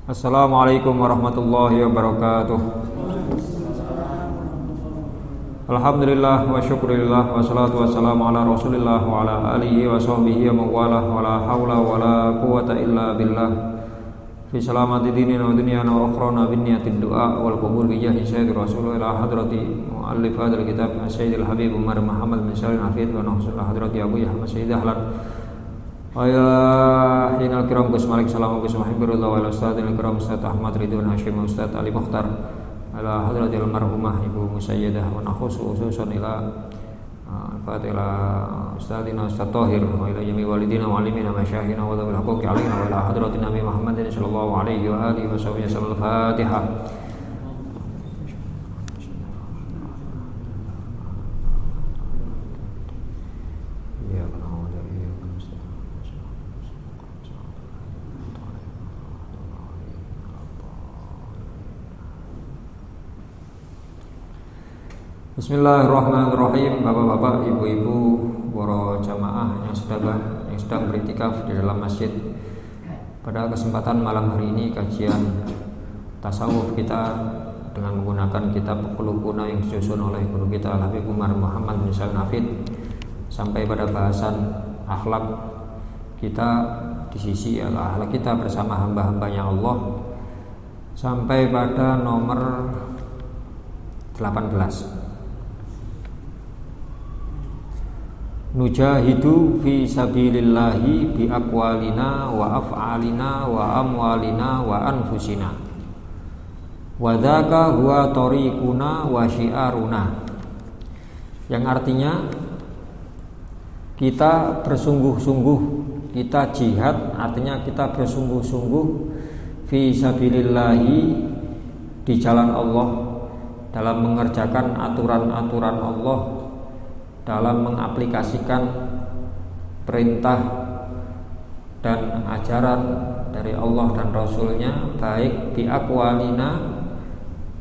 Assalamualaikum warahmatullahi wabarakatuh. Alhamdulillah wa syukurillah wa salatu wassalamu ala rasulillah wa ala alihi wa sahbihi wa mawalah wa la hawla wa la quwata illa billah fi salamati dinina wa dunyana wa akhrana bin niyatid du'a wal qabul bi jahi sayyidi rasulullah hadrati muallif hadzal kitab sayyidil habib Umar Muhammad bin Salim Hafid wa nahsullah hadrati Abu Yahya Sayyid Ahlan Ayah hinal kiram Gus Malik salam Gus Mahibirullah wa ustadzil kiram Ustadz Ahmad Ridwan Hashim Ustadz Ali Mukhtar ala hadratil marhumah Ibu Musayyidah wa nakhusu ususan ila Fatihlah Ustadzina Ustadz Tahir wa ila jami walidina wa alimina masyaihina wa dhawil haquqi alaina wa ila hadratin Nabi Muhammadin sallallahu alaihi wa alihi wa sahbihi sallam Fatihah. Bismillahirrahmanirrahim. Bapak-bapak, ibu-ibu, para jamaah yang sedang beriktikaf di dalam masjid. Pada kesempatan malam hari ini kajian tasawuf kita dengan menggunakan kitab Khuluquna yang disusun oleh guru kita Habib Umar Muhammad bin Salim Hafid sampai pada bahasan akhlak kita di sisi akhlak kita bersama hamba-hambanya Allah sampai pada nomor 18. Nujahidu fi sabilillahi bi aqwalina wa af'alina wa amwalina wa anfusina wa dzaka huwa tariquna wa syiaruna, yang artinya kita bersungguh-sungguh, kita jihad, artinya kita bersungguh-sungguh fi sabilillahi, di jalan Allah, dalam mengerjakan aturan-aturan Allah, dalam mengaplikasikan perintah dan ajaran dari Allah dan Rasulnya, baik di aqwalina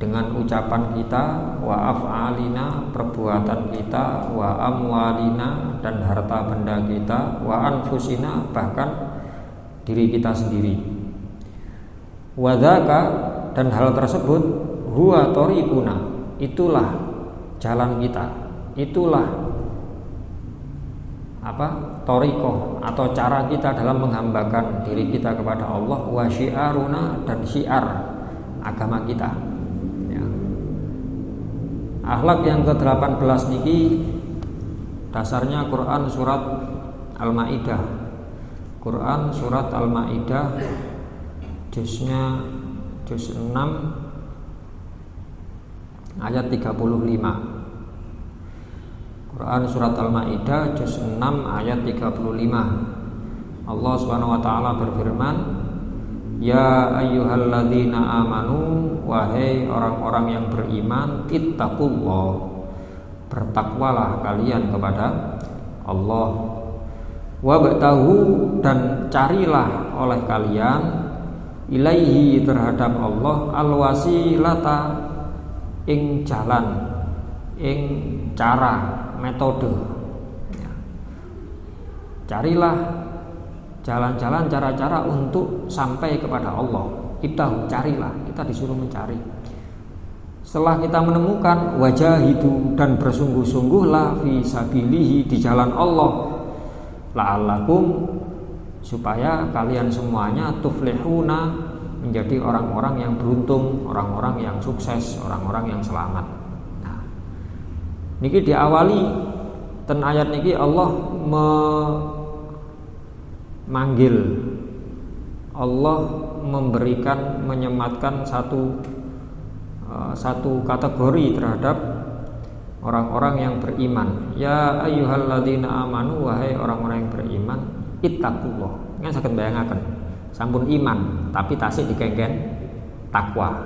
dengan ucapan kita, wa af'alina perbuatan kita, wa amwalina dan harta benda kita, wa anfusina bahkan diri kita sendiri. Wa dzaka, dan hal tersebut, huwa tariquna, itulah jalan kita, itulah thariqah atau cara kita dalam menghambakan diri kita kepada Allah, wa syiaruna, dan syiar agama kita ya. Akhlak yang ke-18 niki dasarnya Quran surat Al-Maidah. Quran surat Al-Maidah juz 6 ayat 35. Quran surat Al-Maidah juz 6 ayat 35. Allah Subhanahu wa taala berfirman, ya ayyuhalladzina amanu, wahai orang-orang yang beriman, ittaqullah, bertakwalah kalian kepada Allah, wabtahu, dan carilah oleh kalian, ilaihi, terhadap Allah, alwasilata, ing jalan, ing cara, metode ya. Carilah jalan-jalan, cara-cara untuk sampai kepada Allah. Ibtahu, carilah, kita disuruh mencari. Setelah kita menemukan, wajahidu, dan bersungguh-sungguhlah fi sabilihi, di jalan Allah, la'allakum, supaya kalian semuanya tuflihuna, menjadi orang-orang yang beruntung, orang-orang yang sukses, orang-orang yang selamat. Niki diawali ten ayat niki Allah memanggil, Allah memberikan, menyematkan satu kategori terhadap orang-orang yang beriman. Ya ayyuhalladzina amanu, wahai orang-orang yang beriman, ittaqullah. Kan saged bayangaken, sampun iman tapi tasik dikengken takwa.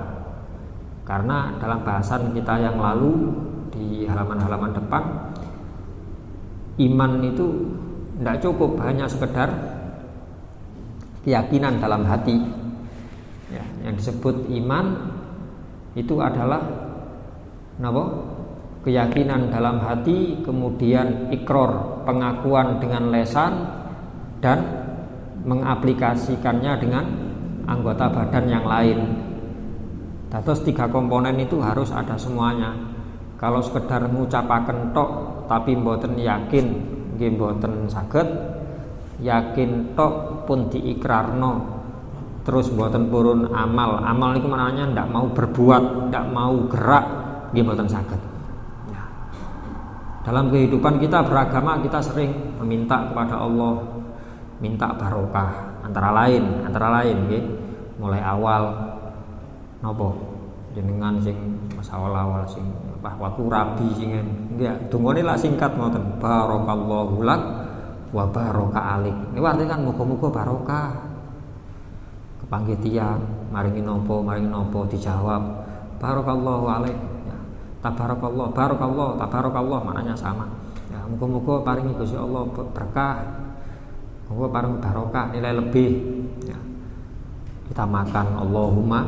Karena dalam bahasan kita yang lalu di halaman-halaman depan, iman itu tidak cukup hanya sekedar keyakinan dalam hati ya, yang disebut iman itu adalah keyakinan dalam hati, kemudian ikror, pengakuan dengan lesan, dan mengaplikasikannya dengan anggota badan yang lain. Terus 3 komponen itu harus ada semuanya. Kalau sekedar ngucapaken tok tapi mboten yakin nggih mboten saged, yakin tok pun diikrarno terus mboten purun amal. Amal itu maknanya ndak mau berbuat, ndak mau gerak nggih mboten saged. Ya. Dalam kehidupan kita beragama kita sering meminta kepada Allah, minta barokah antara lain nggih. Mulai awal napa jenengan sing pas awal-awal sing waktu rabi sing nggih dungane lak singkat ngoten barakallahu lak wa baraka alik. Ini artinya kan muga-muga barokah. Kepanggih tiyang maringi napa dijawab barakallahu alaik ya. Tabarakallah maknanya sama. Ya muga-muga paringi Gusti Allah berkah. Muga paring barokah nilai lebih ya. Kita makan Allahumma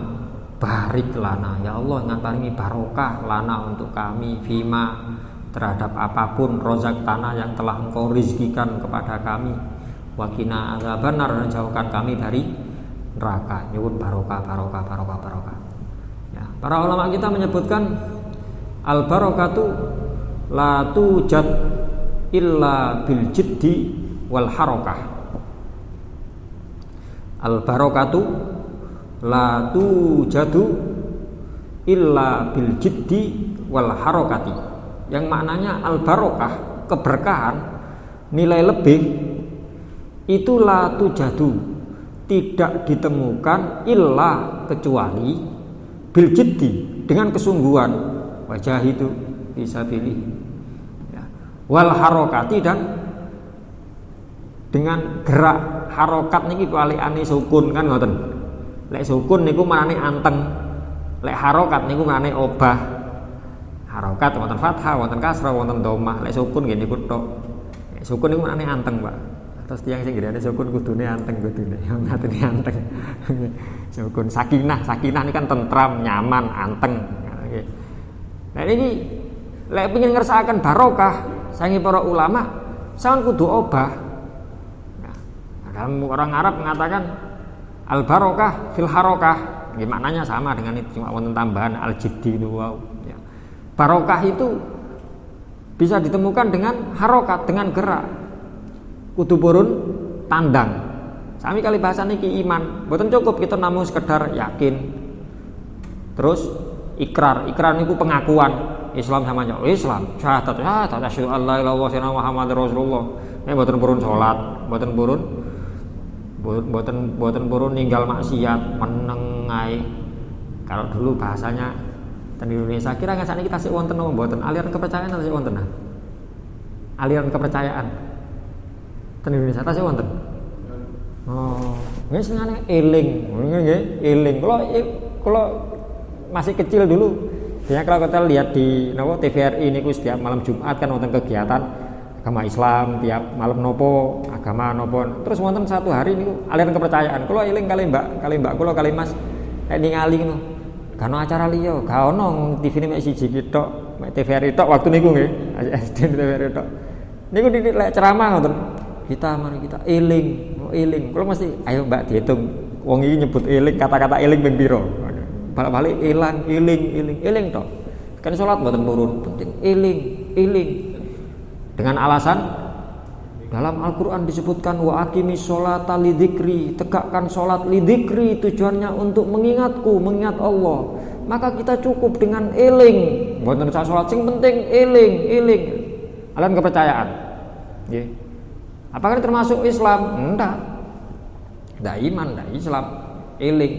barik lana ya Allah ngaparingi barokah lana untuk kami fima terhadap apapun rozak tanah yang telah Engkau rizkikan kepada kami wakina azabannar dan jauhkan kami dari neraka. Nyuwun barokah ya. Para ulama kita menyebutkan al barokatu la tujad illa bil jiddi wal harokah. Al barokatu la tujadu illa bil jiddi wal harokati, yang maknanya al barokah keberkahan nilai lebih itu la tujadu tidak ditemukan illa kecuali bil jiddi dengan kesungguhan wajah itu bisa pilih ya. Wal harokati dan dengan gerak harokat niki walikane sukun kan ngoten. Lek sukun niku manane anteng, lek harokat niku manane obah. Harokat wonten fathah, wonten kasrah, wonten dhammah. Lek sukun nggih niku tok. Lek sukun niku manane anteng, Pak. Terus tiyang sing nggirane sukun kudune anteng kudune. Ngatine anteng. Sukun sakinah ini kan tentram, nyaman, anteng. Nggih. Nah niki lek pengin ngersakaken barokah, sange para ulama, sampeyan kudu obah. Nah, dalam orang Arab mengatakan al barokah fil harokah, maknanya sama dengan itu, cuma wonten tambahan al jiddi itu wow. Ya. Barokah itu bisa ditemukan dengan harokat, dengan gerak. Kudu purun tandang. Sami kali bahasa niki iman, mboten cukup kita namun sekedar yakin. Terus ikrar niku pengakuan Islam sama aja. Islam syahadat asyhadu an la ilaha illallah wa muhammadar rasulullah. Nek mboten purun salat, mboten purun ninggal maksiat meneng ae. Kalau dulu bahasanya di Indonesia kira nggak kita sih wonten apa mboten aliran kepercayaan atau sih wonten aliran kepercayaan di Indonesia tasih wonten nggih senengane eling nggih eling kalau masih kecil dulu ya kalau kita lihat di TVRI niku setiap malam Jumat kan wonten kegiatan agama Islam tiap malam nopo agama nopo terus wonten satu hari niku aliran kepercayaan kula eling kali mbak kula kali mas ningali ngono kan acara liya ga ono TV mek siji tok mek TVRI tok waktu niku nggih SD TVRI tok niku lek ceramah ngoten mari kita eling kula mesti ayo mbak dihitung wong iki nyebut eling kata-kata eling ping pira balik eling tok kan salat mboten purun penting eling dengan alasan dalam Al-Quran disebutkan wa aqimis sholata lidzikri, tegakkan sholat lidzikri, tujuannya untuk mengingatku, mengingat Allah. Maka kita cukup dengan eling, mboten usah sholat sing penting eling. Aliran kepercayaan. Nggih. Apakah ini termasuk Islam? Enggak iman, enggak Islam. Eling.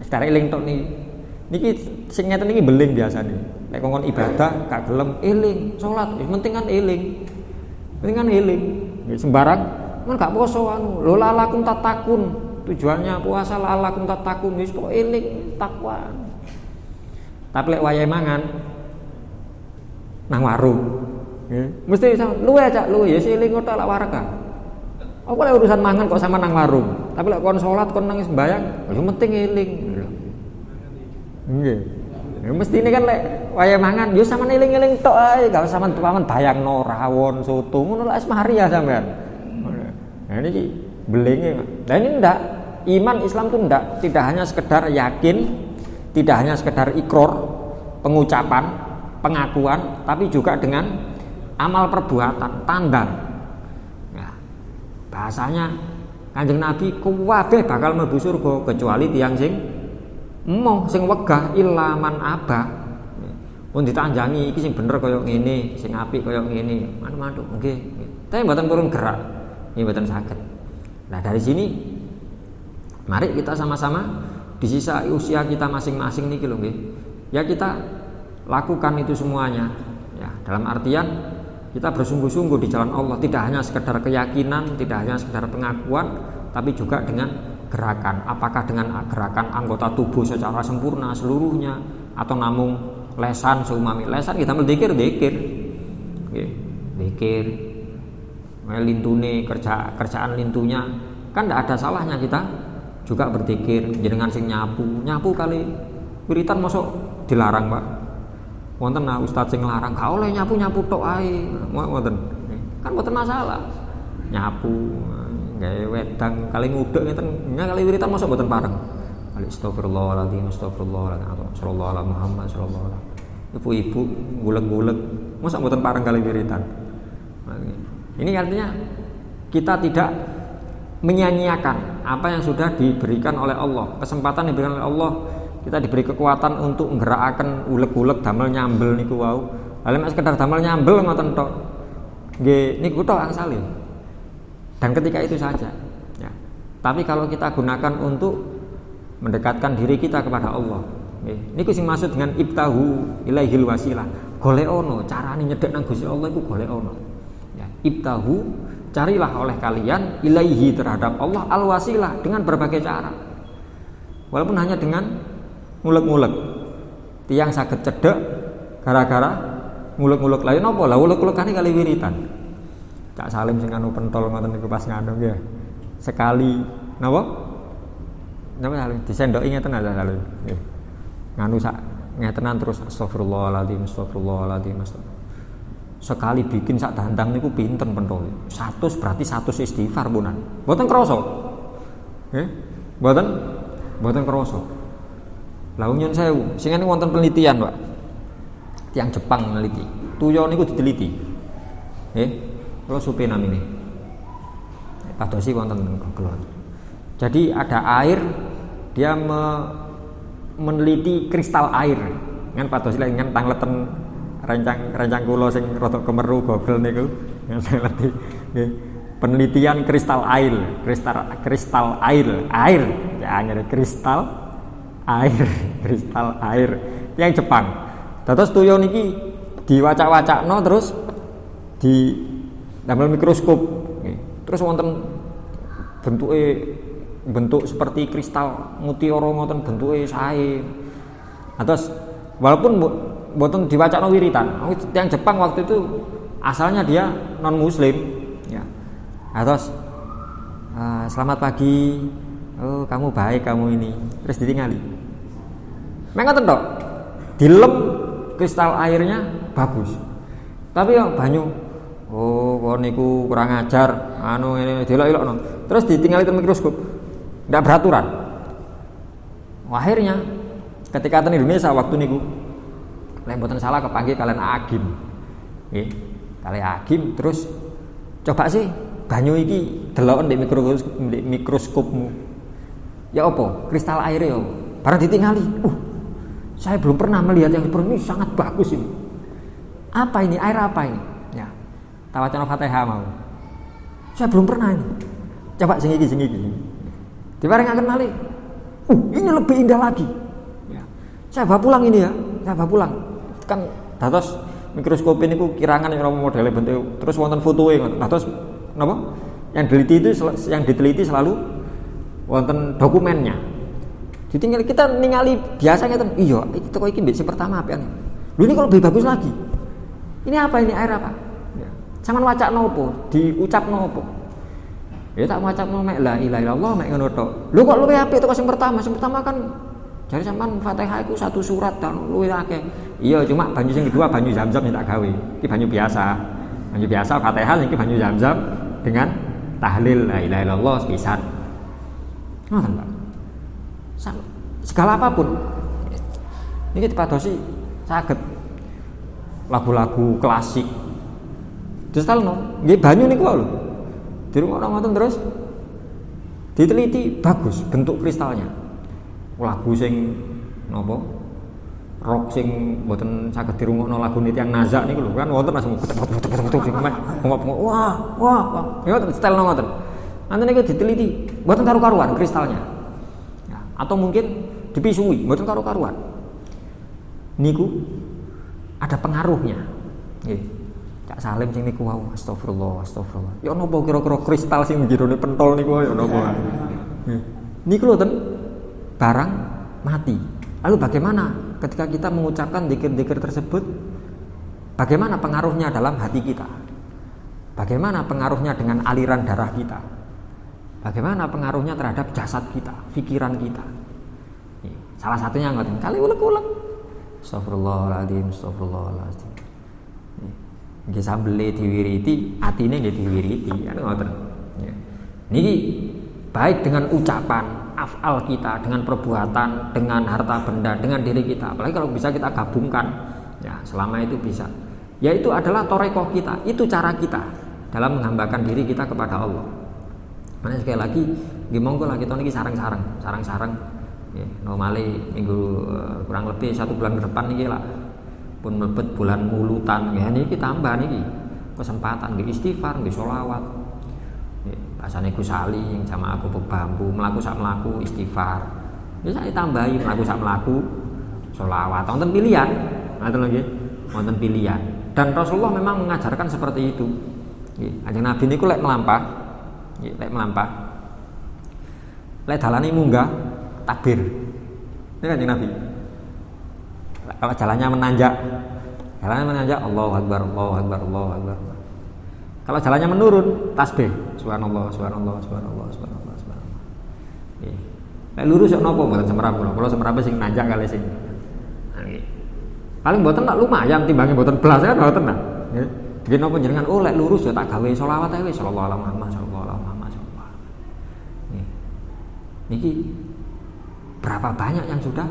Secara eling tok niki sing ngeten niki beling biasane. Nek kongkon ibadah gak gelem eling, salat penting kan eling. Sembarang kan gak poso anu lho lalakum tatakun, tujuannya puasa lalakum tatakun wis kok eling takwa. Tapi lek wayahe mangan nang warung mesti luwe ya eling kok lak warga. Apa lek urusan mangan kok sama nang warung, tapi lek kon salat kon nang sembayang yo penting eling. Nggih. Ya mesti ini kan lek waya mangan yo sampean eling-eling tok ae, gak usah sampean bayangno rawon soto ngono lak wis mari ya sampean. Nah niki belinge. Lah ini ndak iman Islam itu tidak hanya sekedar yakin, tidak hanya sekedar ikror, pengucapan, pengakuan, tapi juga dengan amal perbuatan, tanda. Ya, bahasanya Kanjeng Nabi kuwabe bakal mlebu surga kecuali tiyang sing sing wegah ilaman aba. Pun ditanjangi iki sing bener kaya ngene, sing apik kaya ngene. Mantu-mantu nggih. Tapi mboten purun gerak. Nggih mboten saged. Nah, dari sini mari kita sama-sama di sisa usia kita masing-masing niki lho nggih. Ya kita lakukan itu semuanya. Ya, dalam artian kita bersungguh-sungguh di jalan Allah, tidak hanya sekedar keyakinan, tidak hanya sekedar pengakuan, tapi juga dengan gerakan. Apakah dengan gerakan anggota tubuh secara sempurna seluruhnya, atau namung lesan seumami lesan kita mendikir nggih. Dikir lintune kerjaan lintunya kan tidak ada salahnya kita juga berzikir. Jenengan sing nyapu kali wiritan mosok dilarang Pak. Wonten ustaz sing larang gak oleh nyapu tok ae. Wonten. Kan mboten masalah. Nyapu gawe wedang kali ngudek ngeten kali wiritan mosok mboten pareng. Astagfirullahaladzim, sallallahu alaihi Muhammad sallallahu alaihi. Ibu-ibu gulek-gulek mosok mboten pareng kali wiritan. Ini artinya kita tidak menyia-nyiakan apa yang sudah diberikan oleh Allah, kesempatan yang diberikan oleh Allah. Kita diberi kekuatan untuk nggerakkan ulek-ulek damel nyambel niku wau. Lah nek sekedar damel nyambel ngoten tok. Nggih niku tok angsale. Dan ketika itu saja. Ya. Tapi kalau kita gunakan untuk mendekatkan diri kita kepada Allah. Nggih, niku sing maksud dengan ibtahu ilaihil wasilah. Golek-ono carane nyedhek nang Gusti Allah iku golek-ono. Ya, ibtahu carilah oleh kalian ilaihi terhadap Allah al-wasilah dengan berbagai cara. Walaupun hanya dengan ngulek-ngulek. Tiyang saged cedhek gara-gara ngulek-ngulek lain apa? Lah ngulek-ngulekane kali wiritan. Cak Salim sing anu pentol ngoten niku pas nganu nggih. Sekali napa? Napa disendoki ngeten aja Salim. Nggih. Nganu sak ngetenan terus astagfirullahaladzim. Sekali bikin sak dandang niku pinten pentol. 100 berarti 100 istighfar punan. Mboten krasa. Nggih. Mboten krasa. Lah nyun sewu, sing ngene wonten penelitian, Pak. Tiyang Jepang neliti. Tuyo niku diteliti. Nggih. Kula supe namine. Padosi wonten Google. Jadi ada air, dia meneliti kristal air. Kan padosi lek kan tangleten rancang kula sing rada kemeru Google niku yang saya ngerti nggih. Penelitian kristal air ya nyari kristal air yang Jepang. Dados tuyo niki diwacak-wacakno terus di damel mikroskop nggih. Terus wonten bentuk seperti kristal mutiara ngoten bentuke sae. Terus walaupun mboten diwacakno wiritan. Yang Jepang waktu itu asalnya dia non muslim ya. Terus selamat pagi. Oh, kamu baik kamu ini. Terus ditingali. Mek ngoten tok. Dilem kristal airnya bagus. Tapi yang banyu kok niku kurang ajar. Anu ini delok-elokno. Terus ditingali ke mikroskop. Ndak beraturan. Akhirnya ketika ten Indonesia waktu niku lek mboten salah kepanggih kalian Agim. Nggih, kalian Agim terus coba sih banyu iki deloken di mikroskopmu. Ya apa? Kristal airnya ya. Barang ditingali. Saya belum pernah melihat yang seperti ini, sangat bagus ini. Apa ini? Air apa ini? Ya. Tawacana Fatihah mau. Saya belum pernah ini. Coba sing iki. Diparingaken malih. Ini lebih indah lagi. Ya. Saya bawa pulang ini ya. Saya bawa pulang. Kan dados mikroskop ini ku kirangan yang modele bentuk terus wonten fotoe ngoten. Dados napa? Yang diteliti selalu wonten dokumennya. Ditinggal kita ningali biasa ngeten. Iya, iki toko iki mbek sing pertama apian. Lho ini kalau lebih bagus lagi. Ini apa ini? Air apa? Ya. Sampeyan wacakno opo? Diucapno opo? Ya tak wacakno mek la ilaha illallah mek ngono tok. Lho kok luwih apik toko sing pertama? Sing pertama kan jare sampean Fatihah iku satu surat dan luwih akeh. Iya, cuma banyu sing kedua banyu Zam-Zam yang tak gawe. Iki banyu biasa. Banyu biasa Fatihah iki banyu Zam-Zam dengan tahlil la ilaha illallah sepisan. Ngoten, Pak. Segala apapun. Niki dipadosi saged lagu-lagu klasik. Distalno, nggih banyu niku lho. Dirungokno ngoten terus diteliti bagus bentuk kristalnya. Lagu sing napa? Rock sing mboten saged dirungokno lagune tiyang Nazak niku lho kan wonten langsung betul sing wah. Ya distalno ngoten. Nanti niku diteliti mboten karu-karuan kristalnya. Ya, atau mungkin dipisui mboten karu-karuan. Niku ada pengaruhnya. Nggih. Cak Salim sing niku wau astagfirullah. Ya napa kira-kira kristal sing jerone pentol niku ya napa. Niku lho ten barang mati. Lalu bagaimana ketika kita mengucapkan dzikir-dzikir tersebut? Bagaimana pengaruhnya dalam hati kita? Bagaimana pengaruhnya dengan aliran darah kita? Bagaimana pengaruhnya terhadap jasad kita, pikiran kita? Salah satunya ngoten, kali ulek-ulek. Astagfirullahaladzim. Nggih sambele diwiriti, atine nggih diwiriti, kan ngoten. Niki baik dengan ucapan, afal kita, dengan perbuatan, dengan harta benda, dengan diri kita. Apalagi kalau bisa kita gabungkan, ya selama itu bisa. Yaitu adalah torekoh kita, itu cara kita dalam menghambakan diri kita kepada Allah. Mana sekali lagi, nggih monggo lah kita niki sarang-sarang. Nggih, normale minggu kurang lebih 1 bulan ke depan niki lah. Pun mlebet bulan mulutan nggih niki tambah niki kesempatan nggih istighfar nggih selawat nggih bahasane Gus Ali yang jamaah Gubuk Bambu mlaku sak mlaku istighfar nggih sak tambahi mlaku sak mlaku selawat wonten pilihan ngoten nggih wonten pilihan dan Rasulullah memang mengajarkan seperti itu nggih Kanjeng Nabi niku lek melampah lek dalane munggah takbir niku Kanjeng Nabi. Kalau jalannya menanjak Allahu Akbar. Kalau jalannya menurun, tasbih. Subhanallah. Nek lurus yo napa mboten semrap kula. Kula semrap sing nanjak kali sing. Nggih. Paling mboten tak lumayan timbangane mboten blas kan mboten nah. Nggih. Nggih napa jenengan lek lurus yo tak gawe selawat ae wis sallallahu alaihi Muhammad. Nggih. Niki berapa banyak yang sudah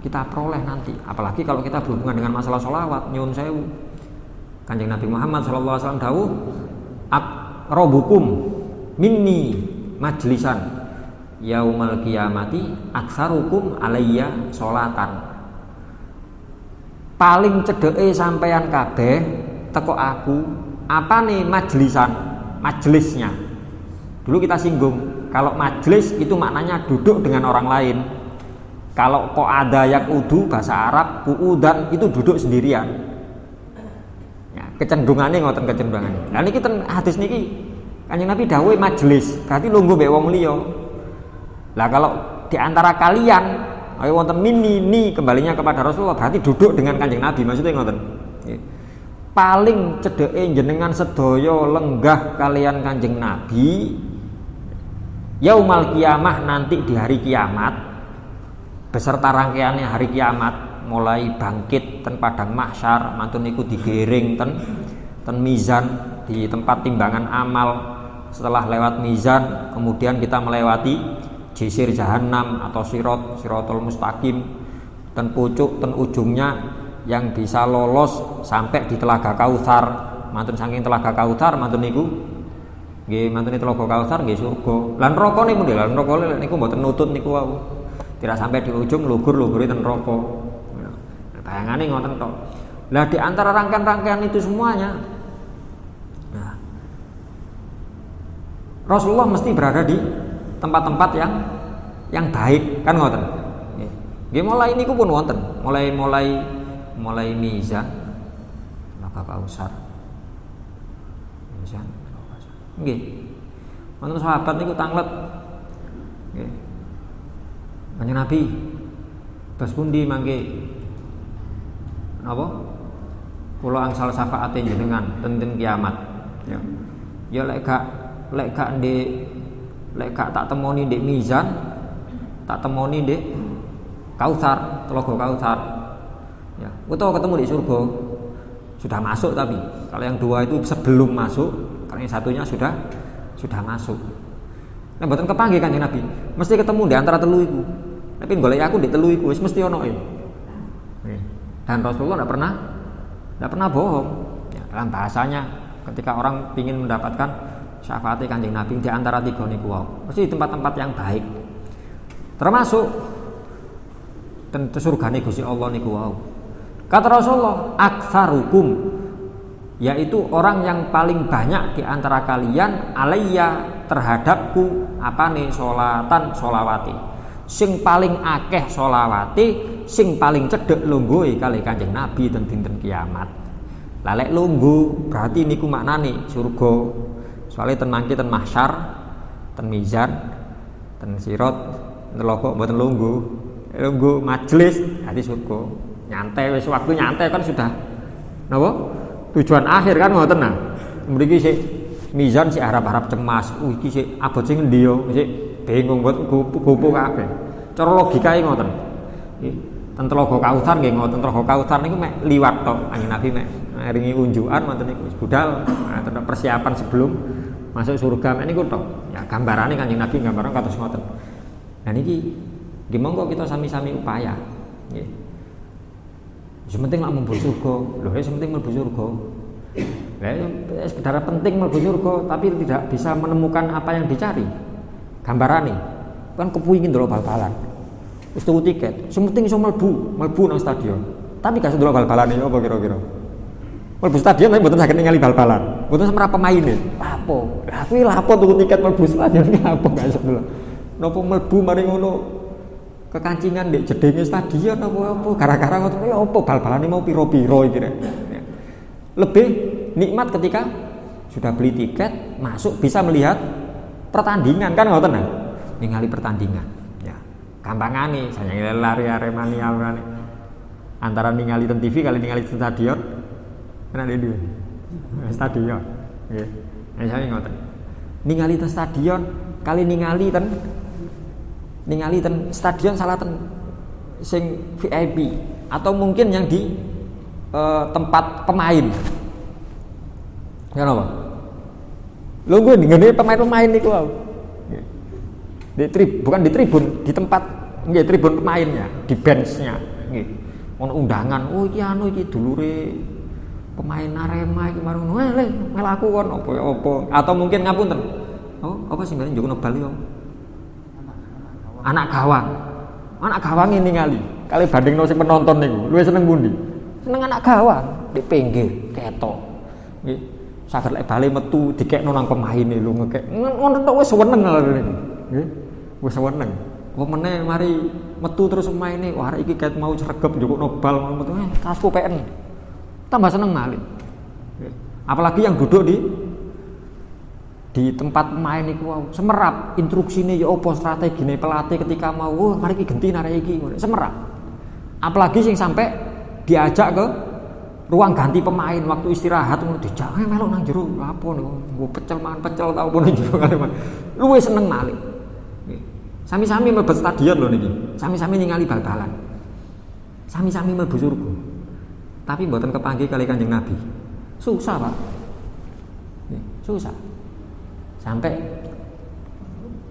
kita peroleh nanti, apalagi kalau kita berhubungan dengan masalah sholawat nyun sewu. Kanjeng Nabi Muhammad SAW dawuh aqrabukum minni majlisan yaumal qiyamati aktsarukum alayya sholatan. Paling cedeke sampeyan kabeh teko aku apane majelisnya. Dulu kita singgung kalau majelis itu maknanya duduk dengan orang lain. Kalau kok ada yakudu bahasa Arab kuudan itu duduk sendirian. Ya, kecenderungannya ngoten kecenderungannya. Lah niki ten hadis niki Kanjeng Nabi dawuh majelis, berarti lungguh mbek wong liya. Lah kalau di antara kalian ayo wonten ni kembalinya kepada Rasulullah berarti duduk dengan Kanjeng Nabi maksudnya ngoten. Nggih. Paling cedeke jenengan sedaya lenggah kalian Kanjeng Nabi yaumal kiamah nanti di hari kiamat beserta rangkaiannya hari kiamat mulai bangkit ten padang mahsyar mantun niku digiring ten mizan di tempat timbangan amal. Setelah lewat mizan kemudian kita melewati jisir jahanam atau siratul mustaqim ten pucuk ten ujungnya yang bisa lolos sampai di telaga Kautsar. Mantun saking telaga Kautsar mantun niku nggih mantun telaga Kautsar nggih surga. Lan neraka niku lho neraka niku mboten nutut niku wau. Tidak sampai di ujung lugur-lugure ten neraka. Bayangane ngoten tok. Lah di antara rangkaian-rangkaian itu semuanya nah, Rasulullah mesti berada di tempat-tempat yang baik kan ngoten. Nggih mulai niku pun wonten, mulai mizan maka Kautsar. Mizan Kautsar. Nggih. Wonten sahabat niku tanglet. Nggih. Kanjeng Nabi bas pundi mangke napa kula angsal syafaate jenengan tenten kiamat ya lek gak tak temoni ndek mizan tak temoni ndek Kautsar telaga Kautsar ya utawa ketemu di surga sudah masuk. Tapi kalau yang dua itu sebelum masuk, kalau yang satunya sudah masuk. Nek mboten kepanggih Kanjeng Nabi, mesti ketemu di antara telu iku. Tapi golek aku di telu iku wis mesti ono e. Dan Rasulullah tidak pernah bohong. Ya, dalam bahasanya ketika orang ingin mendapatkan syafaat Kanjeng Nabi di antara tiga niku wau, mesti di tempat-tempat yang baik. Termasuk tentu surgane Gusti Allah niku wau. Kata Rasulullah, aktsarukum, yaitu orang yang paling banyak di antara kalian alayya terhadapku apane sholatan sholawati. Sing paling akeh sholawati, sing paling cedhek lungguhe kali Kanjeng Nabi ten dinten kiamat. Lah lek lungguh berarti niku maknane surga. Soalnya ten mangke ten mahsyar, ten mizan, ten sirat, neraka mboten lungguh. Lungguh majelis dadi surga. Nyantai wis waktu nyantai kan sudah napa? Tujuan akhir kan ngoten nah. Mriki sik mizan sik harap-harap cemas. Iki sik abot sing endi yo? Sik bingung buat gopo kabeh. Cara logikae ngoten. Nggih. Ten Tlaga Kautsar nggih ngoten. Tlaga Kautsar niku mek liwat tok. Kanjeng Nabi mek ringi unjukan wonten niku wis budal. Nah, persiapan sebelum masuk surga mek niku tok. Ya gambarane Kanjeng Nabi gambaran kados ngoten. Nah niki nggih monggo kita sami-sami upaya. Nggih. Yang penting lah mlebu surga. Lho, yang penting mlebu surga. Lah sekedar penting mlebu surga tapi tidak bisa menemukan apa yang dicari. Gambarane kan kepengin ndelok bal-balan. Wis tuku tiket, sing penting iso mlebu nang stadion. Tapi gak ndelok bal-balane apa kira-kira. Mlebu stadion tapi mboten saged ningali bal-balan. Mboten semra pemaine. Lapo? Lah kuwi lapo tuku tiket mlebu stadion ki apa gak iso ndelok. Napa mlebu mari ngono kekancingan ndek jedenge stadion apa gara-gara ngoten ya apa bal-balane mau piro-piro iki rek. Lebih nikmat ketika sudah beli tiket, masuk bisa melihat pertandingan kan ngoten nah. Ningali pertandingan. Ya. Gampangane saya lari Aremania antara ningali ten TV kali ningali ten stadion. Enak dhewe. Stadion. Nggih. Nah, saya ngoten. Ningali ten stadion kali ningali ten stadion salah ten sing VIP atau mungkin yang di tempat pemain. Kenapa? Lho gue ngene pemain-pemain niku wae. Bukan di tribun, di tempat nggih tribun pemainnya, di bench-nya nggih. Ono undangan, oh iki anu iki dulure pemain Arema iki marung melaku kon apa atau mungkin ngapunten. Oh, apa sih mbene njogo bal yo? Anak gawang ini ningali. Kali bandingno sing penonton niku, luwih seneng pundi? Seneng anak gawang di pinggir ketok. Nggih. Saged lek bale metu dikekno nang pemaine lho ngekek. Ngono tok wis seneng niku. Nggih. Wis seneng. Apa meneh mari metu terus pemaine, wah arek iki ket mau sregep njukukno bal metu kasku PN. Tambah seneng malih. Apalagi yang duduk di tempat pemain iku wow, semerap instruksine ya apa strategine pelatih ketika mau mari iki genti arek iki ngono semerap. Apalagi sing sampai diajak ke ruang ganti pemain waktu istirahat ngono dijak melok nang jero apa niku nggo pecel mangan pecel ta opo nang jero kali luwe seneng malih. Sami-sami mlebu stadion lho niki. Sami-sami ningali bal-balan. Sami-sami mlebu surga. Tapi mboten kepanggih kali Kanjeng Nabi. Susah, Pak. Susah. Sampai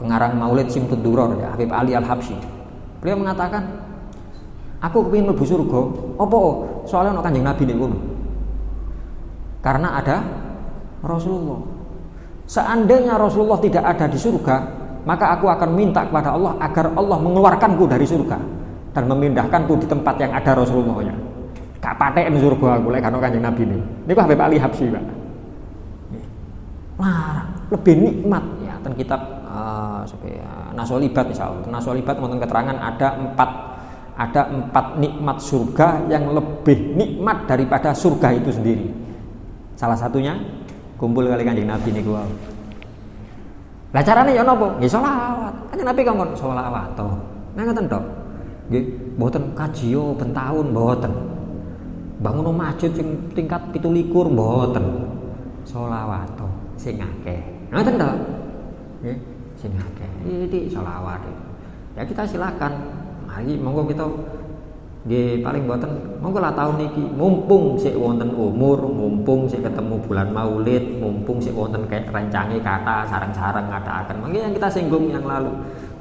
pengarang Maulid Simtud Duror ya, Habib Ali Al-Habsyi. Beliau mengatakan, aku kepingin mlebu surga. Apa? Soalnya ana Kanjeng Nabi niku. Karena ada Rasulullah. Seandainya Rasulullah tidak ada di surga, maka aku akan minta kepada Allah agar Allah mengeluarkanku dari surga dan memindahkanku di tempat yang ada Rasulullah-nya. Gak paten surga aku lek ana Kanjeng Nabi niku Habib Ali Habsyi, Pak. Nah, lebih nikmat ya ten kitab Nasolibat insyaallah. Nasolibat wonten keterangan ada empat nikmat surga yang lebih nikmat daripada surga itu sendiri. Salah satunya kumpul kali Kanjeng Nabi niku. Lah carane ya napa? Nggih selawat. Kanjeng Nabi kongkon selawat to. Nah ngoten tok. Nggih, mboten kaji yo ben taun mboten. Bangun masjid sing tingkat 17 mboten. Selawat to sing akeh. Ngoten tok. Nggih, sing akeh. Iki selawat. Ya kita silakan. Mari monggo kita Nggih, paling mboten monggo lah tahun niki mumpung sik wonten umur, mumpung sik ketemu bulan Maulid, mumpung sik wonten kayak rencange kata sareng-sareng ngadakaken. Mangke yang kita singgung yang lalu.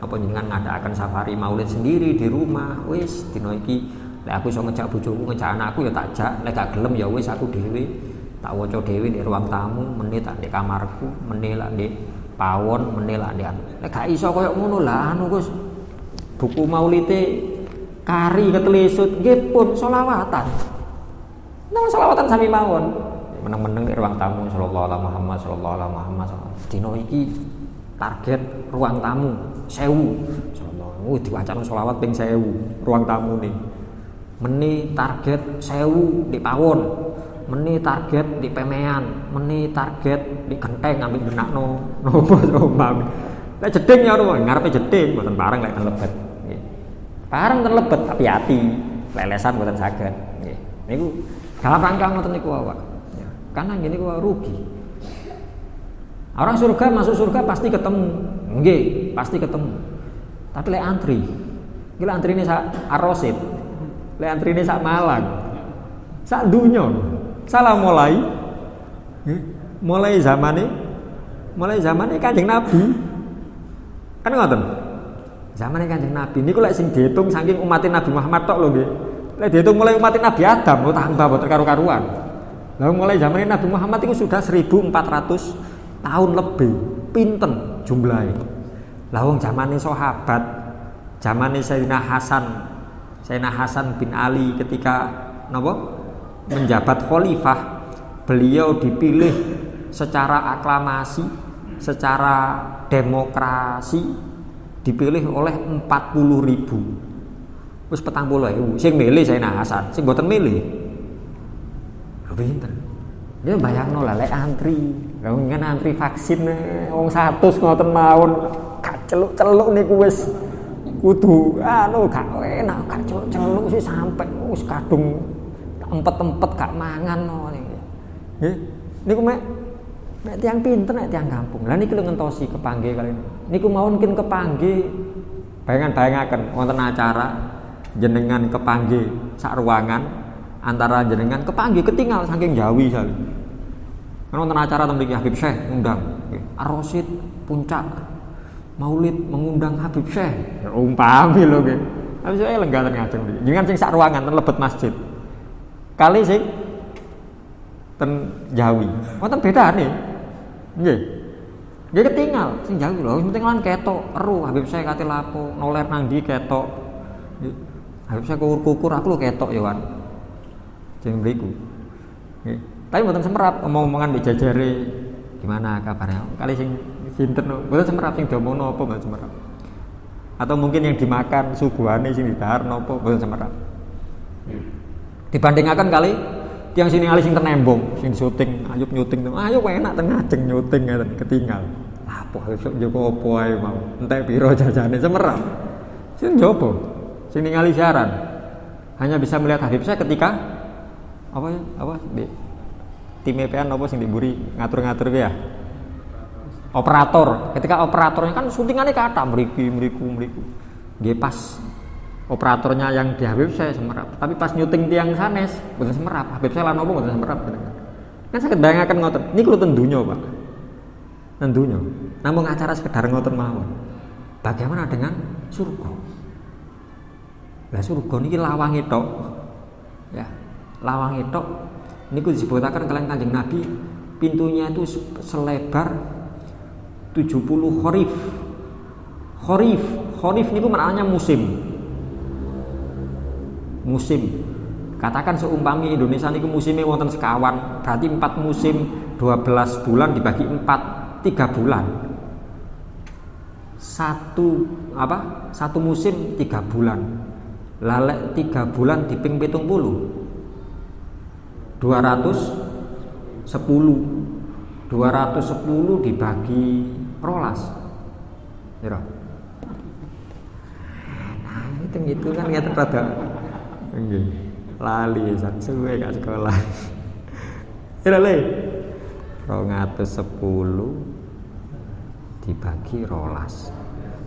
Apa jenengan ngadakaken safari Maulid sendiri di rumah. Wis dina iki lek aku iso ngejak bojoku, ngejak anakku ya tak jak, lek gak gelem ya wis aku dhewe tak waca dhewe di ruang tamu, menit tak di kamarku, menit lak di pawon, menit lak di anu. Lek gak iso koyo ngono lah anu Gus. Buku Maulide kari ketelisut nggih pun selawatan. Nang selawatan sami mawon. Meneng-meneng di ruang tamu sallallahu alaihi Muhammad sallallahu alaihi Muhammad. Dino iki target ruang tamu 1000. Sallallahu diwacana selawat ping 1000 ruang tamu nih. Meni target 1000 di pawon. Meni target di pemean, meni target di genteng ambek benakno nopo omam. Lek jeding ya ora ngarepe jeding mboten pareng lek ten lebet. Parang terlebet hati-hati, lelesan buatan saged. Nggih. Niku dalam rangka ngoten niku awak. Ya. Karena ngene niku rugi. Orang surga masuk surga pasti ketemu. Nggih, pasti ketemu. Tapi lek antri. Iki lek antrine sak Arosid. Lek antrine sak Malang. Sak dunya. Salah mulai. Mulai zamane Kanjeng Nabi. Kan ngoten. Zamane Kanjeng Nabi niku lek sing diitung saking umatin Nabi Muhammad tok lho nggih. Lek diitung mulai umatin Nabi Adam lho tambah boten karo-karuan. Lah mulai zamane Nabi Muhammad itu sudah 1400 tahun lebih. Pinten jumlahe. Lah wong zamane sahabat, zamane Sayyidina Hasan bin Ali ketika napa menjabat khalifah, beliau dipilih secara aklamasi, secara demokrasi dipilih oleh 40.000. Wis 40.000 sing milih Sayyidina Hasan, sing mboten milih. Lho pinten. Dia bayangno lah lek antri. Lah ngene antri vaksin wong 100 ngoten mawon. Gak celuk-celuk niku wis kudu anu gak enak, gak celuk-celuk sih sampai wis kadung empet-empet gak mangan niku. Nggih. Niku mek tiang pinter nek tiang kampung. Lah niki lho ngentosi kepanggih kali niku mawon mungkin kepanggih bayangan-bayangaken wonten acara jenengan kepanggih sak ruangan antara jenengan kepanggih ketinggal saking Jawi sali. Kan wonten acara teng mriki Habib Syekh ngundang nggih. Ar-Rasyid Puncak Maulid mengundang Habib Syekh. Ya umpami lho nggih. Habib Syekh lenggaten ngajeng mriki. Jenengan sing sak ruangan ten lebet masjid. Kali sing ten Jawi. Wonten bedane. Nggih. Dia ketinggal sing Jawi lho, penting lan ketok eru Habib Syekh kate lapo, noler nang ndi ketok. Habib Syekh kukur-kukur aku lho ketok ya wan. Sing mriku. Nggih. Tapi mboten semerap omong-omongan mbek jajare gimana kabarnya. Kali sing sinten mboten semerap sing diomongno apa mboten semerap. Atau mungkin yang dimakan suguhane sing didahar napa mboten semerap. Dibandingkan kali tiang sini alis sing tenembong, sing syuting, ayo nyuting, ayo enak tengah jeng nyuting ngeten ketinggal. Apa besok Joko opo ae mau. Entek piro jajane semerap. Sing jopo, sing ningali siaran. Hanya bisa melihat Habib saya ketika apa di tim EPN apa sing diburi ngatur-ngatur ya. Operator, ketika operatornya kan syutingannya kata mriku. Nggih pas operatornya yang di Habib saya semerap, tapi pas nyuting tiang sanes mboten semerap. Habib saya lan opo mboten semerap bener. Kan saged bayangaken ngoten. Niku ten donya, Pak. Ten donya. Namung acara sekedar ngoten mawon. Bagaimana dengan surga? Lah surga niki lawange tok. Ya, lawange tok niku disebutaken kalian Kanjeng Nabi pintunya itu selebar 70 kharif. Kharif niku maknanya musim. Katakan seumpami Indonesia niku musimnya wonten sekawan, berarti 4 musim 12 bulan dibagi 4 3 bulan. Satu musim 3 bulan. Lalek 3 bulan diping 70. 210 dibagi 12. Ya. Nah, itu kan ngeten rada nggih. Lali sak suwe gak sekolah. Ira le. 210 dibagi 12.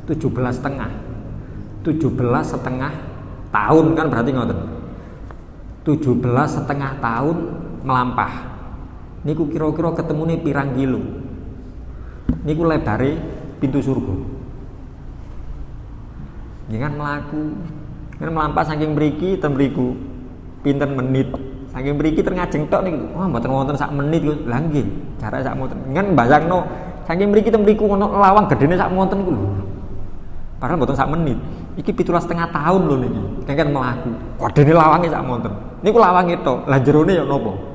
17,5 tahun kan berarti ngoten. 17,5 tahun melampah. Niku kira-kira ketemune pirang kilo. Niku lebare pintu surga. Jangan melaku, kan melampah saking mriki ten mriku pinten menit. Saking mriki ten ngajeng tok niku. Wah, mboten wonten sak menit lho. Lah nggih, jarak sak monten. Kan bayangno saking mriki ten mriku ono lawang gedene sak monten niku lho. Padahal mboten sak menit. Iki 17,5 tahun lho niki. Kan mlaku. Kodene lawange sak monten. Niku lawange tok. Lah jerone ya napa?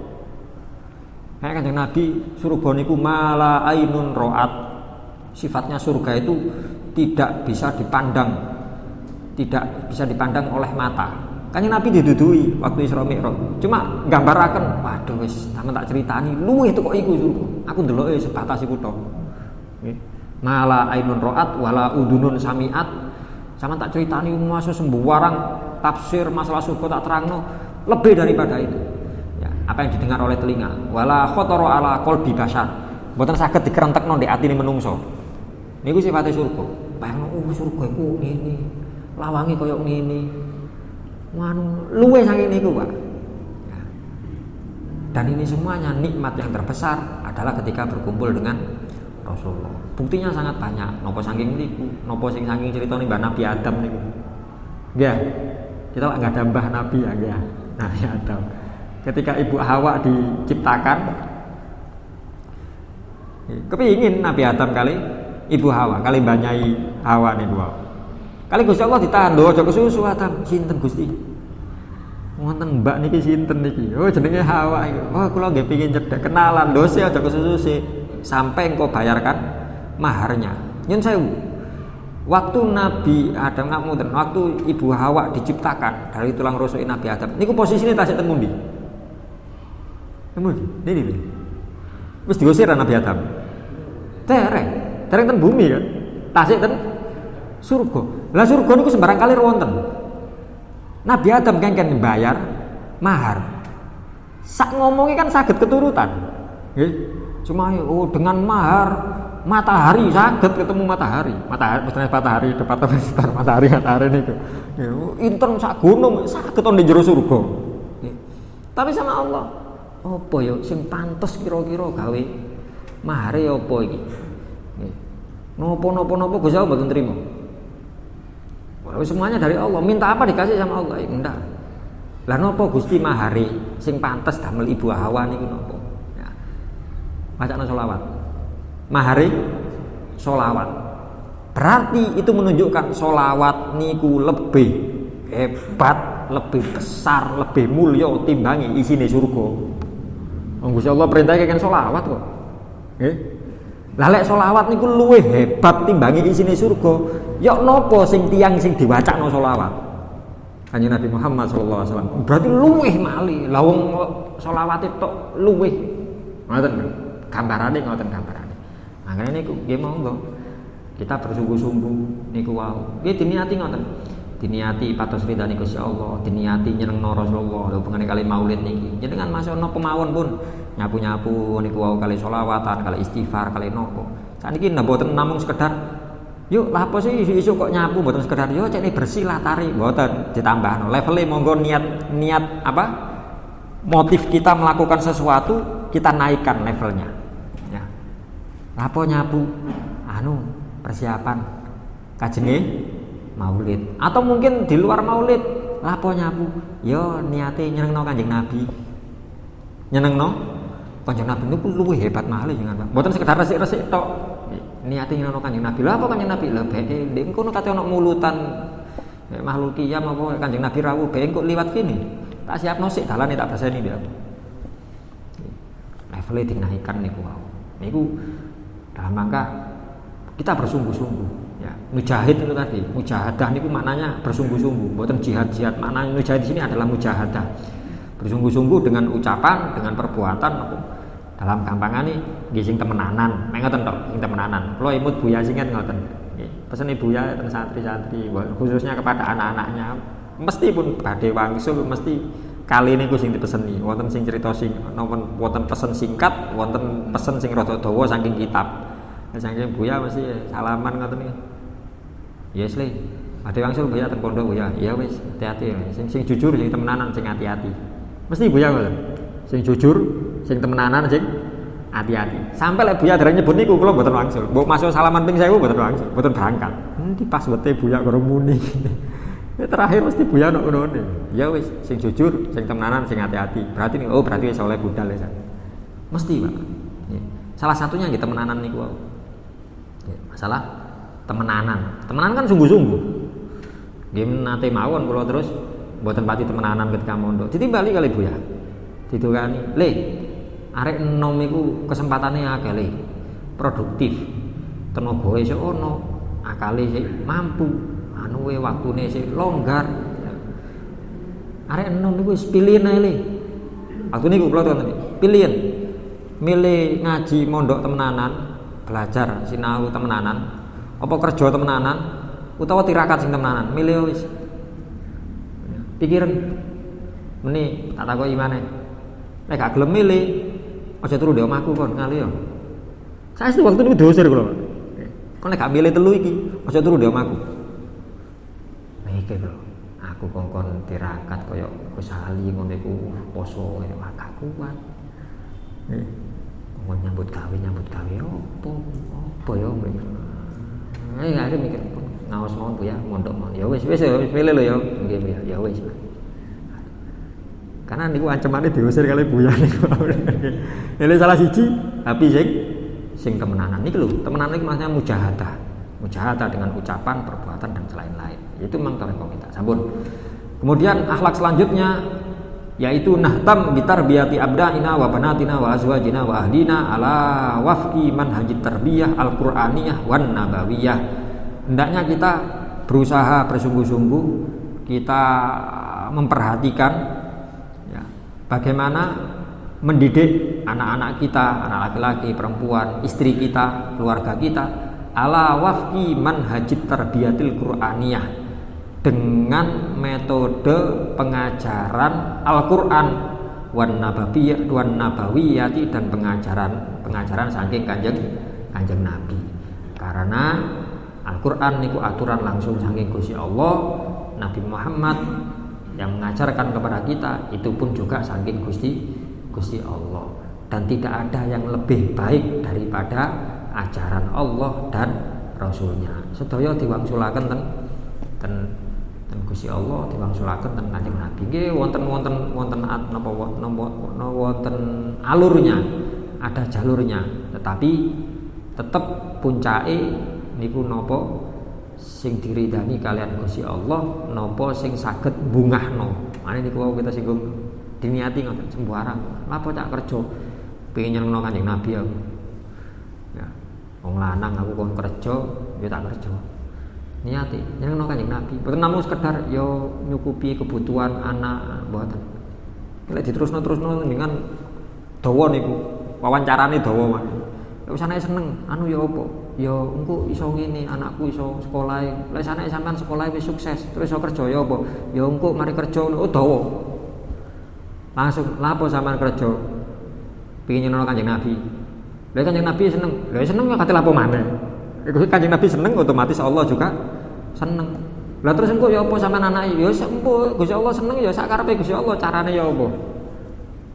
Kayak Kanjeng Nabi, surga niku mala ainun ro'at. Sifatnya surga itu tidak bisa dipandang oleh mata. Kanjeng Nabi didudui waktu Isra Mi'raj. Cuma gambaraken, waduh wis sampeyan tak critani, luwih itu kok iku surga. Aku ndeloke sebatas iku tok. Nggih. Mala ainun ro'at wala udunun sami'at. Sampeyan tak critani masa sembarang tafsir masalah surga tak terangno lebih daripada itu. Ya, apa yang didengar oleh telinga, wala khatara ala qalbi bashar. Mboten saged dikerentekno ndek atine menungso. Niku sifate surga. Bayangno surga iku ngene. Lawange koyo ngene. Wanu luwih saking niku, Pak. Ya. Dan ini semuanya nikmat yang terbesar adalah ketika berkumpul dengan Rasulullah. Buktinya sangat banyak. Napa saking niku, napa sing saking critane Mbah Nabi Adam niku. Nggih. Kita enggak ada Mbah Nabi ya, nggih. Nabi Adam. Ketika Ibu Hawa diciptakan, kepingin Nabi Adam kali Ibu Hawa, kali banyai Hawa niku. Kali Gusti Allah ditahan lho, aja kesusu Adam. Sinten Gusti? Wonten Mbak niki sinten niki? Oh jenenge Hawa iki. Oh kula nggih pengin cedhak kenalan dose aja kesusu sik. Sampai engkau bayarkan maharnya. Nyun sewu. Waktu Nabi Adam ngapunten, waktu Ibu Hawa diciptakan dari tulang rusuk Nabi Adam. Niku posisine tasik ten pundi? Kemudian ini wis diusir Nabi Adam. Dereng ten bumi kan. Tasik ten surga. Lah surga niku sembarang kali wonten. Nabi Adam kan bayar mahar. Sak ngomongi kan saged keturutan. Nggih. Cuma dengan mahar matahari saged ketemu matahari. Matahari depan sekitar matahari niku. Inten sak gunung saged on jero surga. Nggih. Tapi sama Allah, apa ya sing pantes kira-kira gawe mahare apa iki? Nggih. Napa Gusti Allah mboten trima. Semuanya dari Allah, minta apa dikasih sama Allah, enggak. Lah napa Gusti mahari sing pantes damel Ibu Hawa niku napa? Ya. Bacana sholawat. Mahari sholawat. Berarti itu menunjukkan sholawat niku lebih hebat, lebih besar, lebih mulia timbangi isine surga. Gusti Allah perintahke kan sholawat kok. Nggih. Lah lek sholawat niku luwih hebat timbangi isine surga. Ya napa sing tiyang sing diwacakno sholawat? Kanjeng Nabi Muhammad sallallahu alaihi wasallam. Berarti luwih mali. Lah wong sholawate tok luwih. Ngoten gambarane ngoten gambarane. Makane niku nggih monggo kita bersungguh-sungguh niku wau. Nggih diniati ngoten. Diniati patos ridane Gusti Allah, diniati nyenengno Rasulullah. Hubungane kali maulid niki. Jenengan masono pemawon pun nyapu-nyapu niku wau kali sholawatan, kali istighfar, kali nopo. Saniki mboten namung sekedar yuk lah apa sih isu-isu kok nyapu mboten sekedar yo cek bersih latari mboten ditambahno levelnya monggo niat apa motif kita melakukan sesuatu kita naikkan levelnya ya. Apa nyapu persiapan kajenge maulid atau mungkin di luar maulid lapo nyapu yo niate nyenengno Kanjeng Nabi nyenengno Kanjeng Nabi niku luwih hebat malih jenengan mboten sekedar resik-resik tok niate nyenengno Kanjeng Nabi. Lha apa Kanjeng Nabi? Lah beke ndek kono kate ana mulutan makhluk kiyam apa Kanjeng Nabi rawuh beke kok liwat kene. Tak siapno sik dalane tak baseni dia. Level dinaikkan niku wau. Niku dalam rangka kita bersungguh-sungguh ya. Mujahid itu tadi, mujahadah niku maknanya bersungguh-sungguh, bukan jihad-jihad. Maknanya mujahid di sini adalah mujahadah. Bersungguh-sungguh dengan ucapan, dengan perbuatan dalam gampangane nggih sing temenanan, ngoten tok, sing temenanan. Kula imut Buya singet ngoten. Nggih, pesene Buya ten santri-santri, khususnya kepada anak-anaknya, mesti pun badhe wangsul mesti kali niku sing dipeseni. Wonten sing crita sing wonten pesen singkat, wonten pesen sing rada dawa saking kitab. Saking Buya mesti salaman ngoten iki. Yes, Le. Ade wangsul Buya teng pondok Buya. Ya wis, hati-hati. Sing jujur, sing temenanan, sing hati-hati. Mesti Buya ngoten. Sing jujur, sing temenanan, sing hati-hati. Sampai lek Buya dereng nyebut niku kula mboten wangsul. Mbok masuk salaman ping 1000 mboten wangsul, mboten berangkat. Nanti pas wete Buya karo muni. Terakhir mesti Buya ono ngono. Ya wis, sing jujur, sing temenanan, sing hati-hati. Berarti wis oleh budal ya. Mesti, Pak. Salah satunya nggih temenanan niku. Masalah temenanan. Temenanan kan sungguh-sungguh. Nggih nate mawon kula terus mboten pati temenanan ketika mondok. Ditimbali kali Buya. Didokani, "Le, arek enom iku kesempatane akeh le. Produktif. Tenagane sik ono, akale sik mampu, anuwe waktune sik longgar. Arek enom iku wis pilihan ae le. Waktune iku kula tenan. Pilihan. Milih ngaji mondok temenanan, belajar sinau temenanan, apa kerja temenanan, utawa tirakat sing temenanan, milih wis. Pikiran meni tak takoki maneh. Nek gak gelem milih, aja turu ndek omahku kon ngali yo. Saiki waktu niku doser kula. Kon nek gak milih telu iki, aja turu ndek omahku. Mikir lho, aku kongkon tirakat kaya Gus Ali ngono iku poso ngene gak kuat. Mau nyambut gawe opo yo mikir. Ayo mikir ngaos mawon Bu ya, mondok mawon. Ya wis milih lho ya. Nggih Bu ya. Ya wis. Karena niku ancamane diusir kali Bu ya niku. Milih salah siji tapi sing temenanan niku lho. Temenanan niku maksudnya mujahadah. Mujahadah dengan ucapan, perbuatan dan lain-lain. Itu memang toreko kita. Sampun. Kemudian akhlak selanjutnya yaitu nahtam bitarbiyati abda'ina wa banatina wa azwajina wa ahlina ala wafqi manhajit tarbiyah al-qur'aniyah wan nabawiyah. Hendaknya kita berusaha bersungguh-sungguh kita memperhatikan ya, bagaimana mendidik anak-anak kita, anak laki-laki, perempuan, istri kita, keluarga kita ala wafqi manhajit tarbiyatil qur'aniyah dengan metode pengajaran Al-Qur'an wan nabawiyati dan pengajaran saking kanjeng Nabi. Karena Al-Qur'an niku aturan langsung saking Gusti Allah, Nabi Muhammad yang mengajarkan kepada kita itu pun juga saking Gusti Allah, dan tidak ada yang lebih baik daripada ajaran Allah dan Rasulnya. Sedaya diwangsulaken ten Gusti Allah, diwangsulaken ten Kanjeng Nabi. Nggih wonten alurnya, ada jalurnya, tetapi tetap puncake niku napa sing diridani kalian Gusti Allah, napa sing saged bungahno. Mane niku kita singgung diniati ngoten sembarang. Lapo cak kerja pengin nyenengno Kanjeng Nabi aku. Ya, wong lanang aku kon kerja, ya tak kerja. Niati nyenengno Kanjeng Nabi. Boten namung sekedar yo nyukupi kebutuhan anak, mboten. Lek diterusno dengan dawa niku, wawancarane dawa mah. Lek sanake seneng, anu ya apa? Ya engko iso ngene, anakku iso sekolah. Lek sanake sampean sekolah wis sukses, terus iso kerja ya apa? Ya engko mari kerja oh dawa. Langsung lapo sampean kerja? Pengin nyenengno Kanjeng Nabi. Lek Kanjeng Nabi seneng, lha seneng ya kate lapo maneh. Kanjeng Nabi seneng, otomatis Allah juga seneng. Lah terus engko ya apa sampean anake? Ya sempo Gusti Allah seneng ya sakarepe Gusti Allah, carane ya apa?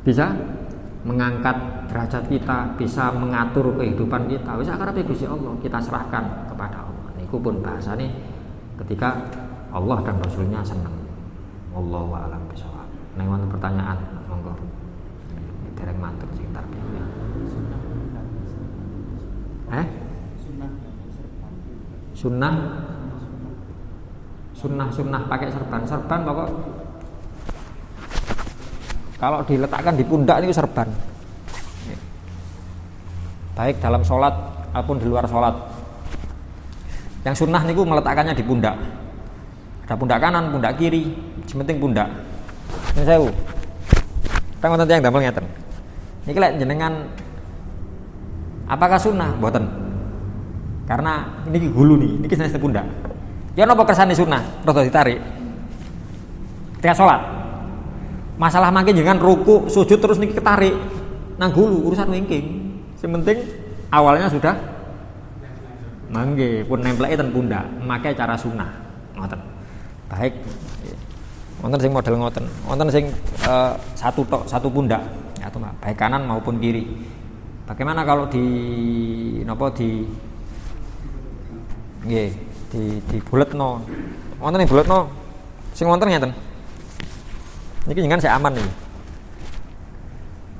Bisa mengangkat derajat kita, bisa mengatur kehidupan kita. Wis sakarepe Gusti Allah, kita serahkan kepada Allah. Niku pun bahasane ketika Allah dan Rasulnya seneng. Wallahu a'lam bishawab. Nek wonten pertanyaan, monggo. Dereng matur sing tarbiyah. Sunnah pakai serban pokok kalau diletakkan di pundak ini serban, baik dalam sholat ataupun di luar sholat. Yang sunnah niku meletakkannya di pundak, ada pundak kanan, pundak kiri, sementing pundak. Ini saya pengen yang damel ngeten. Niki lek jenengan apakah sunnah? Mboten. Karena ini gulu nih, ini sanes pundak. Ya napa kersane sunnah? Rada ditarik. Ketika sholat. Masalah mangke jangan ruku, sujud terus niki ketarik nang gulu, urusan wingking. Sing penting awalnya sudah mangke pun nempleke ten pundak, make cara sunnah. ngoten. Baik. Wonten sing model ngoten. Wonten sing satu pundak, atau baik kanan maupun kiri. Bagaimana kalau di buletno. Wonten ing buletno sing wonten ngeten. Niki jenengan saya aman nih.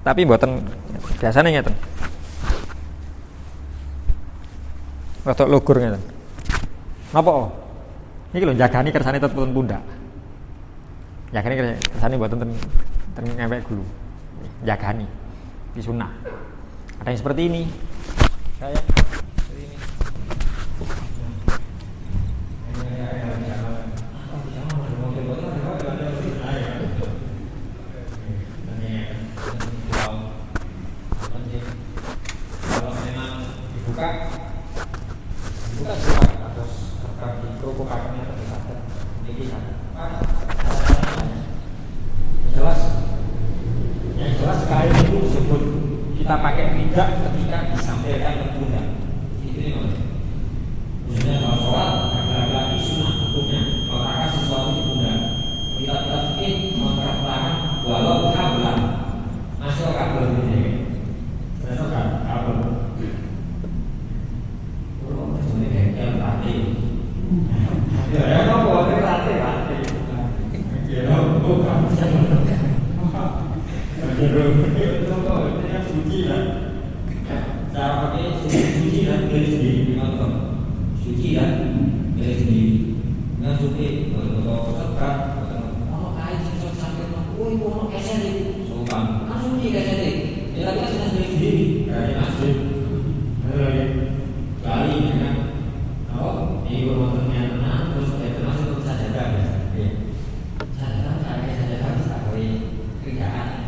Tapi mboten biasane ngeten. Rodok lugur ngeten. Napa? Niki lho jagani kersane tetep pundak. Jagani kersane mboten ten ngewek gulu. Jagani. Iki sunah. Ada yang seperti ini. Saya seperti ini. Kalau memang dibuka terus di kerupuk kakinya terdekat. Ini yang jelas kain itu disebut kita pakai pijak ketika disampaikan ke pundak. Itu nih mas. Misalnya kalau sholat laki-laki sunnah hukumnya meletakkan sesuatu di pundak. Kita mungkin meletakkan walau kabel masuk kabel ini. Masuk kabel. Kalau sebenarnya bengkel rantai. Ya mau buat rantai. Ya bukan. Suci kan? Cara pakai suci kan dari sendiri, suci kan dari sendiri. Nggak suci kalau sekat, kalau kain cocok sampai mau keset itu, suka. Kan suci keset itu, dia lagi sudah dari sendiri, dari masjid. Kali ini kan, oh ini kalau tenang terus kita masuk ke sajadah, sajadah pakai sajadah bisa pakai kerjaan.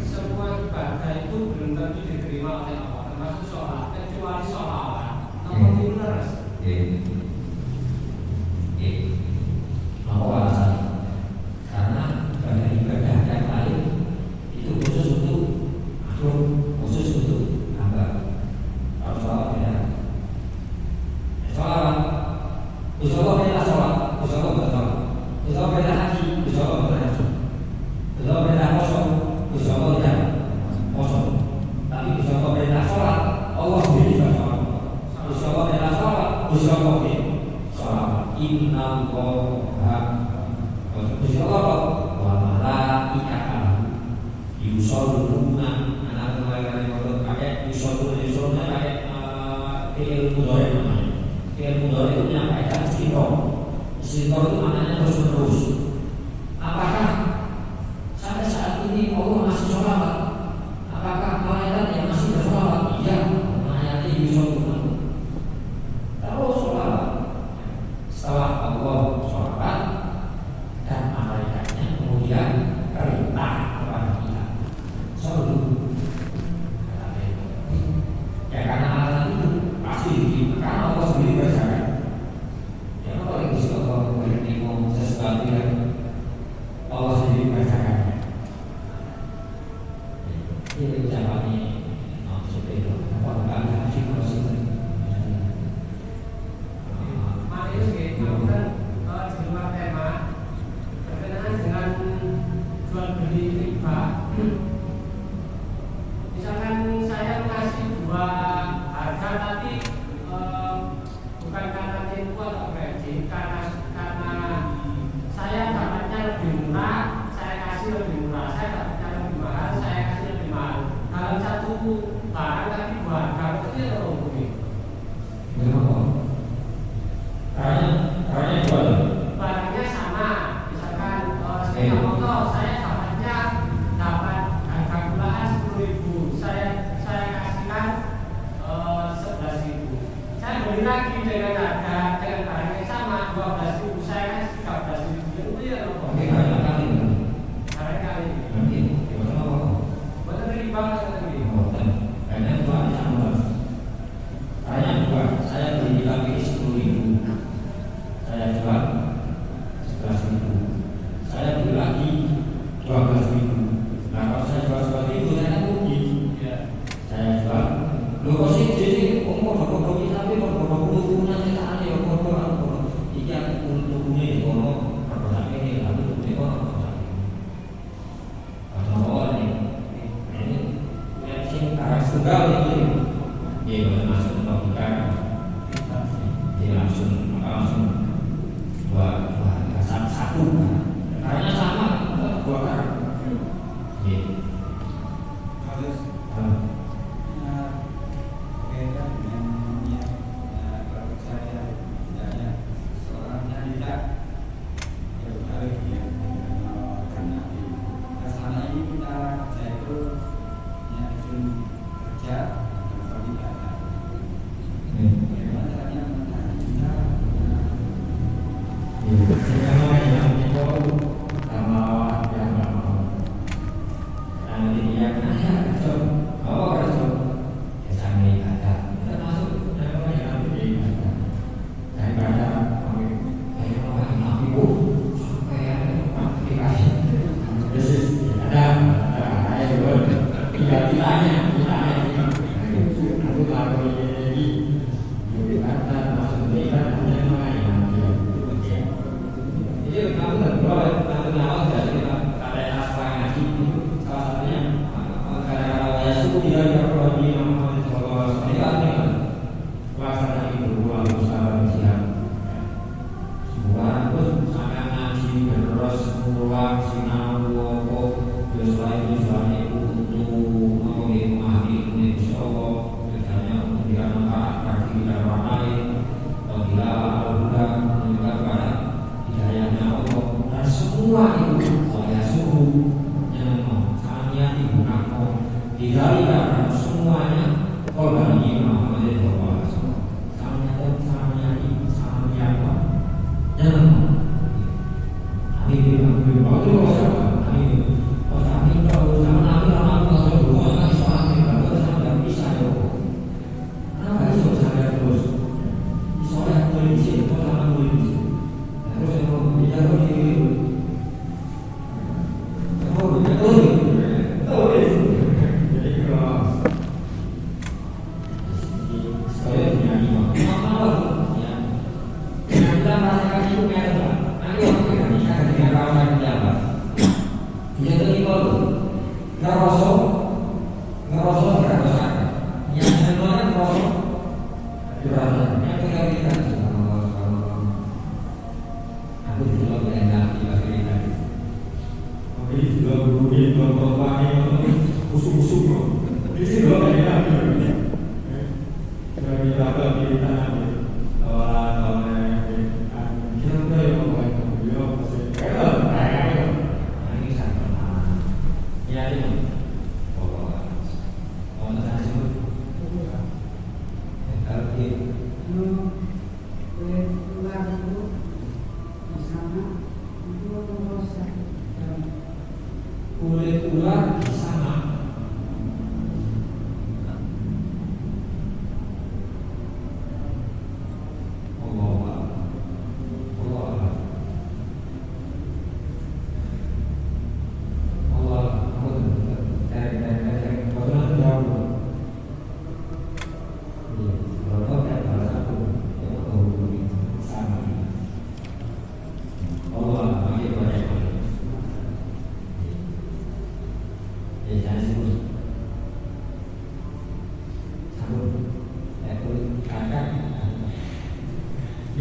Semua ibadah itu belum tentu diterima oleh Allah, termasuk sholat, kecuali sholat. Namun benar. Apa alasan? Karena ibadah yang lain itu khusus untuk makhluk, khusus untuk hamba. Kalau sholat beda. Sholat, sholat beda sholat, sholat beda sholat. Usaha perintah haji, usaha berhaji. Usaha perintah kosong, usaha tidak kosong. Tapi usaha perintah sholat, Allah sendiri juga sholat. Usaha perintah sholat, usaha sholat. Inna Allaha usaha Allah wa malaikatahu yusholluna anak mulai dari pakai yusholluna pakai fi'il mudhari namanya. Fi'il mudhari itu menyampaikan istiqomah. Istiqomah itu maknanya terus-menerus. Apakah sampai saat ini Allah masih sholat? Apakah malaikat yang masih bersolawat? Iya, malaikat itu sholat. Kalau sholat, setelah Allah sholat dan malaikatnya kemudian perintah kepada kita sholat. Ya karena alasan itu pasti karena Allah sendiri berjalan. Sesuatu yang Allah sendiri bacakan. Ini ucapannya seperti itu. Apakah ada sih proses? Mari kita kan di luar tema berkenaan dengan jual beli riba. Misalkan saya ngasih dua harga tapi bukan karena tempo atau kredit, karena saya dapatnya lebih murah, saya kasih lebih murah. Saya dapatnya lebih mahal, saya kasih lebih mahal. Dalam satu barang tapi dua harga itu ya rugi. Barangnya jual. Barangnya sama, misalkan sepeda motor saya dapat harga gulaan 10.000, saya kasihkan 11.000. Saya beli lagi dengan harga dengan barang yang sama 12.000, saya kasih 13.000. Itu ya loh. Barangkali. Betul riba sekali. Saya beli lagi 10.000, saya jual 11.000, saya beli lagi 12.000. Nah kalau saya jual 11.000 saya kan rugi.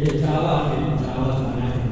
Insya Allah semuanya